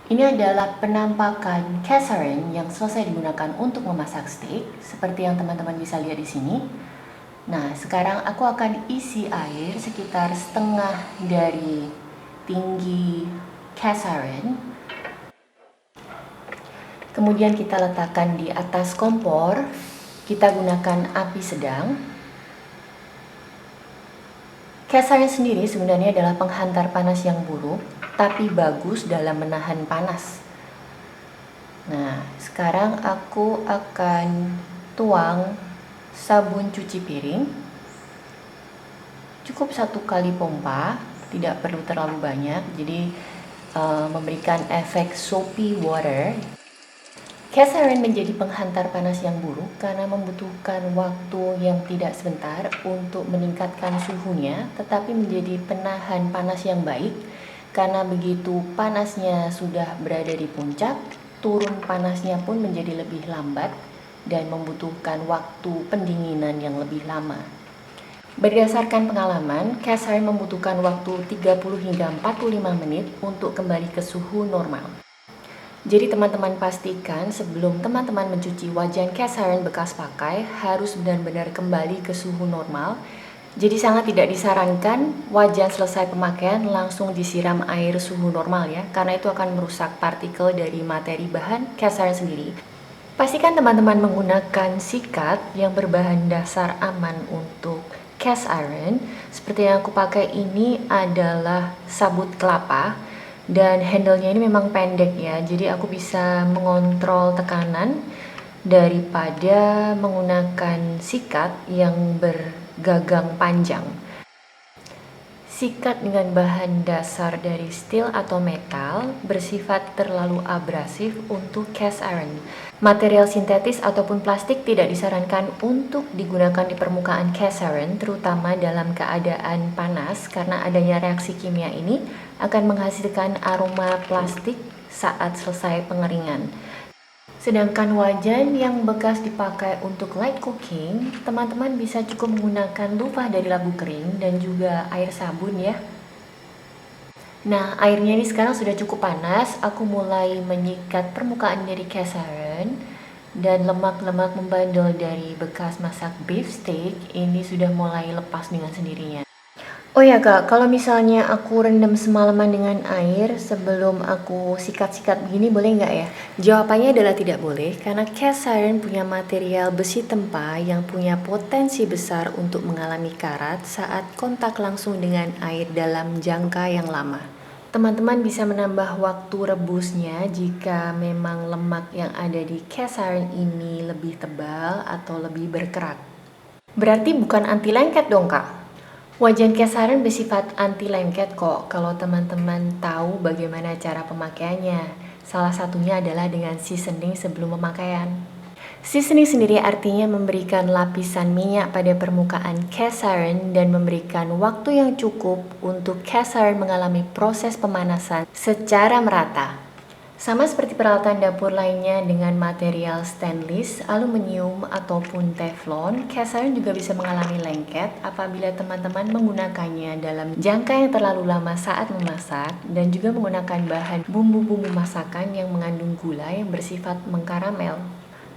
Ini adalah penampakan casserole yang selesai digunakan untuk memasak steak, seperti yang teman-teman bisa lihat di sini. Nah, sekarang aku akan isi air sekitar setengah dari tinggi casserole. Kemudian kita letakkan di atas kompor. Kita gunakan api sedang. Casserole sendiri sebenarnya adalah penghantar panas yang buruk, tapi bagus dalam menahan panas. Nah, sekarang aku akan tuang sabun cuci piring. Cukup 1 kali pompa, tidak perlu terlalu banyak, jadi memberikan efek soapy water. Casserole menjadi penghantar panas yang buruk karena membutuhkan waktu yang tidak sebentar untuk meningkatkan suhunya, tetapi menjadi penahan panas yang baik karena begitu panasnya sudah berada di puncak, turun panasnya pun menjadi lebih lambat dan membutuhkan waktu pendinginan yang lebih lama. Berdasarkan pengalaman, casserole membutuhkan waktu 30 hingga 45 menit untuk kembali ke suhu normal. Jadi teman-teman pastikan sebelum teman-teman mencuci wajan casserole bekas pakai harus benar-benar kembali ke suhu normal. Jadi sangat tidak disarankan wajan selesai pemakaian langsung disiram air suhu normal ya, karena itu akan merusak partikel dari materi bahan casserole sendiri. Pastikan teman-teman menggunakan sikat yang berbahan dasar aman untuk cast iron. Seperti yang aku pakai ini adalah sabut kelapa. Dan handle-nya ini memang pendek ya, jadi aku bisa mengontrol tekanan daripada menggunakan sikat yang bergagang panjang. Sikat dengan bahan dasar dari steel atau metal bersifat terlalu abrasif untuk cast iron. Material sintetis ataupun plastik tidak disarankan untuk digunakan di permukaan cast iron, terutama dalam keadaan panas karena adanya reaksi kimia ini akan menghasilkan aroma plastik saat selesai pengeringan. Sedangkan wajan yang bekas dipakai untuk light cooking, teman-teman bisa cukup menggunakan luvah dari labu kering dan juga air sabun ya. Nah, airnya ini sekarang sudah cukup panas. Aku mulai menyikat permukaan dari casserole dan lemak-lemak membandel dari bekas masak beef steak ini sudah mulai lepas dengan sendirinya. Oh ya kak, kalau misalnya aku rendam semalaman dengan air sebelum aku sikat-sikat begini boleh nggak ya? Jawabannya adalah tidak boleh karena cast iron punya material besi tempa yang punya potensi besar untuk mengalami karat saat kontak langsung dengan air dalam jangka yang lama. Teman-teman bisa menambah waktu rebusnya jika memang lemak yang ada di cast iron ini lebih tebal atau lebih berkerak. Berarti bukan anti lengket dong kak? Wajan casserole bersifat anti lengket kok kalau teman-teman tahu bagaimana cara pemakaiannya. Salah satunya adalah dengan seasoning sebelum pemakaian. Seasoning sendiri artinya memberikan lapisan minyak pada permukaan casserole dan memberikan waktu yang cukup untuk casserole mengalami proses pemanasan secara merata. Sama seperti peralatan dapur lainnya dengan material stainless, aluminium, ataupun teflon, casserole juga bisa mengalami lengket apabila teman-teman menggunakannya dalam jangka yang terlalu lama saat memasak dan juga menggunakan bahan bumbu-bumbu masakan yang mengandung gula yang bersifat mengkaramel.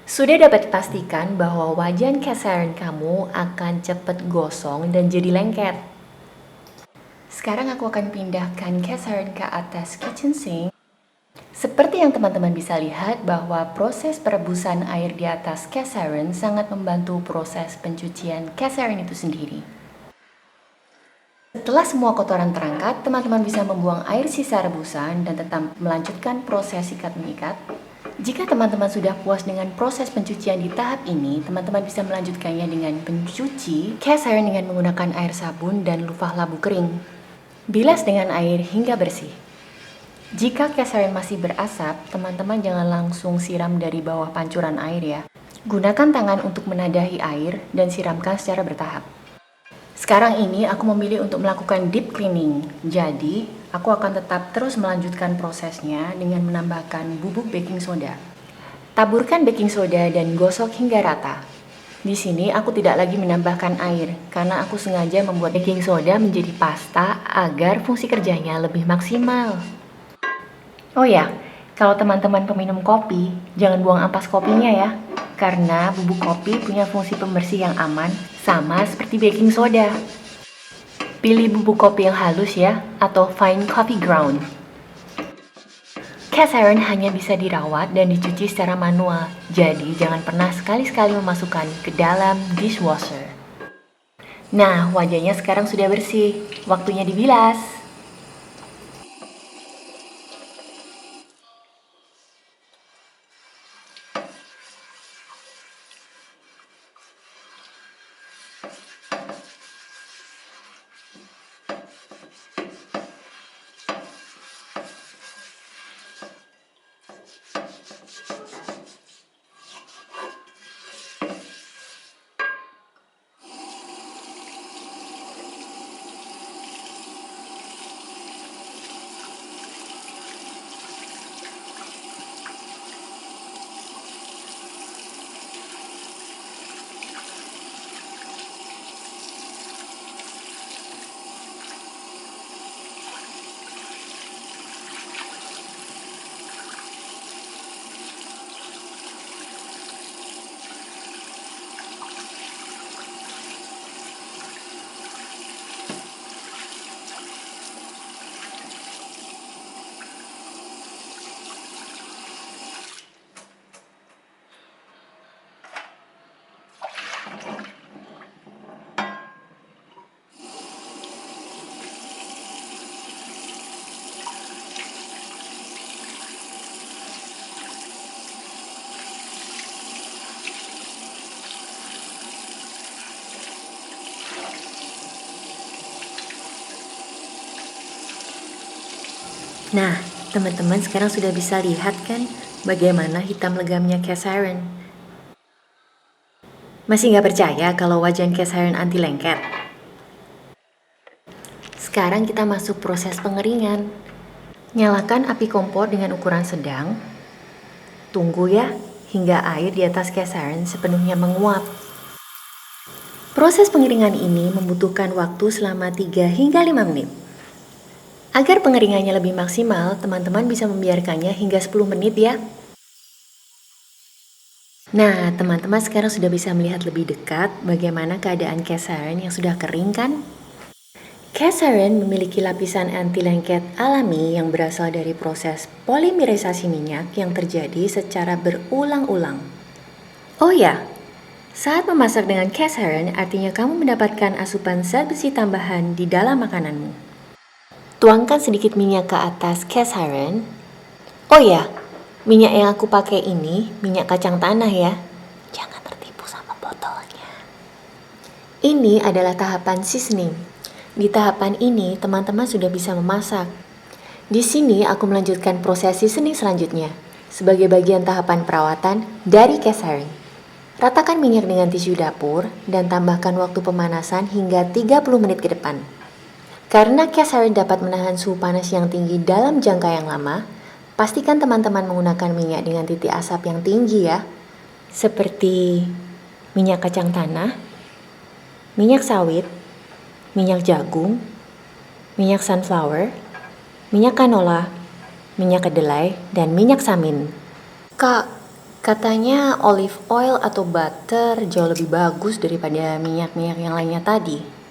Sudah dapat dipastikan bahwa wajan casserole kamu akan cepat gosong dan jadi lengket. Sekarang aku akan pindahkan casserole ke atas kitchen sink. Seperti yang teman-teman bisa lihat bahwa proses perebusan air di atas casserole sangat membantu proses pencucian casserole itu sendiri. Setelah semua kotoran terangkat, teman-teman bisa membuang air sisa rebusan dan tetap melanjutkan proses sikat mengikat. Jika teman-teman sudah puas dengan proses pencucian di tahap ini, teman-teman bisa melanjutkannya dengan pencuci casserole dengan menggunakan air sabun dan luvah labu kering. Bilas dengan air hingga bersih. Jika casserole masih berasap, teman-teman jangan langsung siram dari bawah pancuran air ya. Gunakan tangan untuk menadahi air dan siramkan secara bertahap. Sekarang ini aku memilih untuk melakukan deep cleaning. Jadi, aku akan tetap terus melanjutkan prosesnya dengan menambahkan bubuk baking soda. Taburkan baking soda dan gosok hingga rata. Di sini aku tidak lagi menambahkan air karena aku sengaja membuat baking soda menjadi pasta agar fungsi kerjanya lebih maksimal. Oh ya, Kalau teman-teman peminum kopi, jangan buang ampas kopinya ya. Karena bubuk kopi punya fungsi pembersih yang aman, sama seperti baking soda. Pilih bubuk kopi yang halus ya, atau fine coffee ground. Cast iron hanya bisa dirawat dan dicuci secara manual, jadi jangan pernah sekali-sekali memasukkan ke dalam dishwasher. Nah, wajahnya sekarang sudah bersih, waktunya dibilas. Nah, teman-teman sekarang sudah bisa lihat kan bagaimana hitam legamnya cast iron. Masih nggak percaya kalau wajan cast iron anti lengket? Sekarang kita masuk proses pengeringan. Nyalakan api kompor dengan ukuran sedang. Tunggu ya, hingga air di atas cast iron sepenuhnya menguap. Proses pengeringan ini membutuhkan waktu selama 3 hingga 5 menit. Agar pengeringannya lebih maksimal, teman-teman bisa membiarkannya hingga 10 menit ya. Nah, teman-teman sekarang sudah bisa melihat lebih dekat bagaimana keadaan cast iron yang sudah kering kan? Cast iron memiliki lapisan anti lengket alami yang berasal dari proses polimerisasi minyak yang terjadi secara berulang-ulang. Oh ya, saat memasak dengan cast iron artinya kamu mendapatkan asupan zat besi tambahan di dalam makananmu. Tuangkan sedikit minyak ke atas cast iron. Oh ya, minyak yang aku pakai ini minyak kacang tanah ya. Jangan tertipu sama botolnya. Ini adalah tahapan seasoning. Di tahapan ini, teman-teman sudah bisa memasak. Di sini aku melanjutkan proses seasoning selanjutnya sebagai bagian tahapan perawatan dari cast iron. Ratakan minyak dengan tisu dapur dan tambahkan waktu pemanasan hingga 30 menit ke depan. Karena cast iron dapat menahan suhu panas yang tinggi dalam jangka yang lama, pastikan teman-teman menggunakan minyak dengan titik asap yang tinggi ya. Seperti minyak kacang tanah, minyak sawit, minyak jagung, minyak sunflower, minyak canola, minyak kedelai, dan minyak samin. Kak, katanya olive oil atau butter jauh lebih bagus daripada minyak-minyak yang lainnya tadi.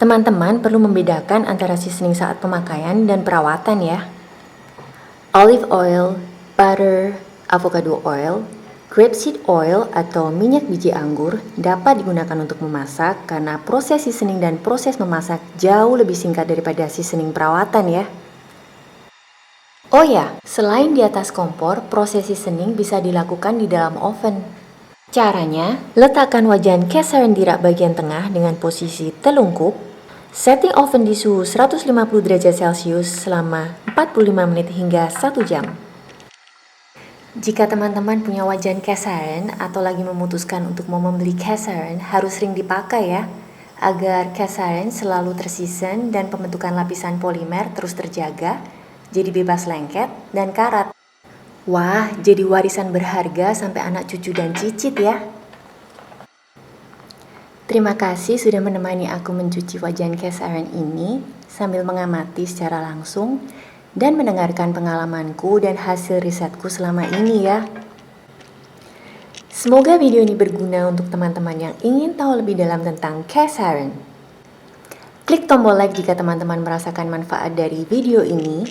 Teman-teman perlu membedakan antara seasoning saat pemakaian dan perawatan ya. Olive oil, butter, avocado oil, grapeseed oil atau minyak biji anggur dapat digunakan untuk memasak karena proses seasoning dan proses memasak jauh lebih singkat daripada seasoning perawatan ya. Oh ya, selain di atas kompor, proses seasoning bisa dilakukan di dalam oven. Caranya, letakkan wajan cast iron di rak bagian tengah dengan posisi telungkup. Setting oven di suhu 150 derajat Celcius selama 45 menit hingga 1 jam. Jika teman-teman punya wajan cast iron atau lagi memutuskan untuk mau membeli cast iron, harus sering dipakai ya, agar cast iron selalu terseason dan pembentukan lapisan polimer terus terjaga, jadi bebas lengket dan karat. Wah, jadi warisan berharga sampai anak cucu dan cicit ya. Terima kasih sudah menemani aku mencuci wajan cast iron ini sambil mengamati secara langsung. dan mendengarkan pengalamanku dan hasil risetku selama ini ya. Semoga video ini berguna untuk teman-teman yang ingin tahu lebih dalam tentang cast iron. Klik tombol like jika teman-teman merasakan manfaat dari video ini,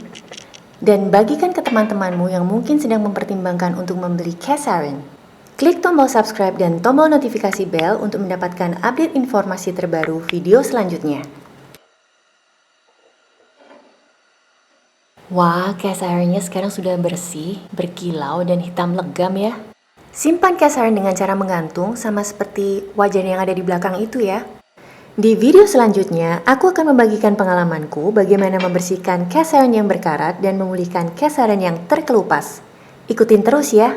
dan bagikan ke teman-temanmu yang mungkin sedang mempertimbangkan untuk membeli cast iron. Klik tombol subscribe dan tombol notifikasi bell untuk mendapatkan update informasi terbaru video selanjutnya. Wah, cast iron-nya sekarang sudah bersih, berkilau, dan hitam legam ya. Simpan cast iron dengan cara menggantung sama seperti wajan yang ada di belakang itu ya. Di video selanjutnya, aku akan membagikan pengalamanku bagaimana membersihkan cast iron yang berkarat dan memulihkan cast iron yang terkelupas. Ikutin terus ya.